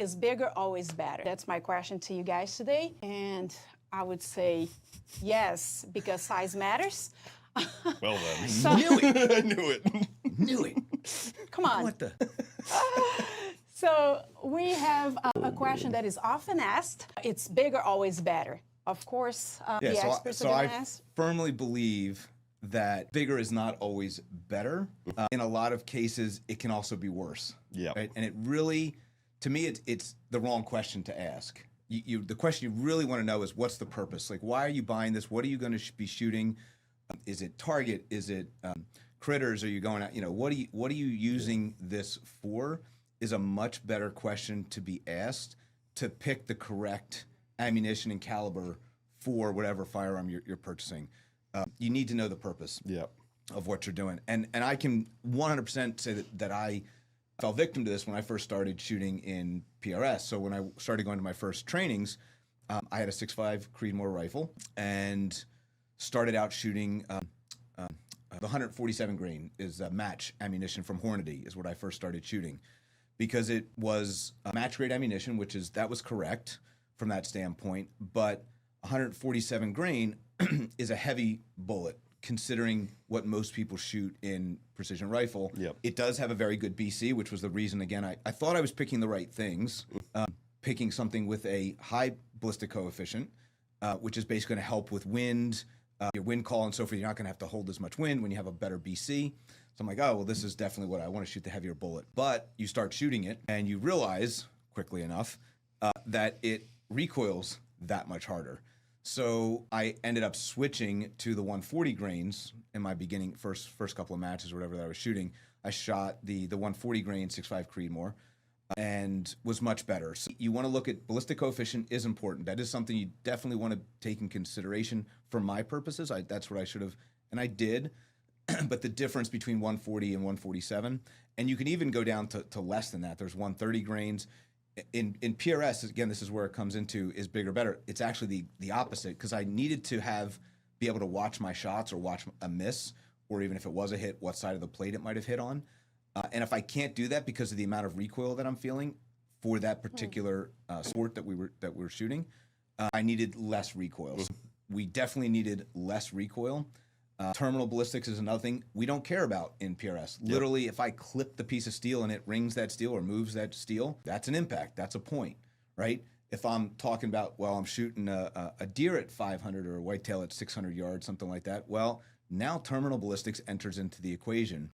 is bigger always better? That's my question to you guys today. And I would say yes, because size matters. Well then. So- Knew it. I knew it. Knew it. Come on. What the? So we have a question that is often asked. It's bigger always better. Of course, the experts are going to ask. Firmly believe that bigger is not always better. In a lot of cases, it can also be worse. Yeah. Right? And it really, to me, it's the wrong question to ask. The question you really want to know is, what's the purpose? Like, why are you buying this? What are you going to be shooting? Is it target? Is it critters? Are you going out? What are you using this for? Is a much better question to be asked to pick the correct ammunition and caliber for whatever firearm you're purchasing. You need to know the purpose of what you're doing. And I can 100% say that I fell victim to this when I first started shooting in PRS. So when I started going to my first trainings, I had a 6.5 Creedmoor rifle and started out shooting the 147 grain is match ammunition from Hornady is what I first started shooting, because it was match grade ammunition, that was correct from that standpoint, but 147 grain is a heavy bullet considering what most people shoot in precision rifle. Yep. It does have a very good BC, which was the reason, again, I thought I was picking the right things, picking something with a high ballistic coefficient, which is basically going to help with wind, your wind call and so forth. You're not going to have to hold as much wind when you have a better BC. So I'm like, oh, well, this is definitely what I want to shoot, the heavier bullet. But you start shooting it and you realize quickly enough that it recoils that much harder. So I ended up switching to the 140 grains in my beginning, first couple of matches or whatever that I was shooting. I shot the 140 grain 6.5 Creedmoor and was much better. So you want to look at ballistic coefficient is important. That is something you definitely want to take in consideration for my purposes. That's what I should have, and I did. But the difference between 140 and 147, and you can even go down to less than that. There's 130 grains. In PRS, again, this is where it comes into is bigger better. It's actually the opposite, because I needed to be able to watch my shots or watch a miss, or even if it was a hit, what side of the plate it might have hit on. And if I can't do that because of the amount of recoil that I'm feeling for that particular sport that we were shooting, I needed less recoil. So we definitely needed less recoil. Terminal ballistics is another thing we don't care about in PRS. Yep. Literally, if I clip the piece of steel and it rings that steel or moves that steel, that's an impact. That's a point, right? If I'm talking about, well, I'm shooting a deer at 500 or a whitetail at 600 yards, something like that, well, now terminal ballistics enters into the equation.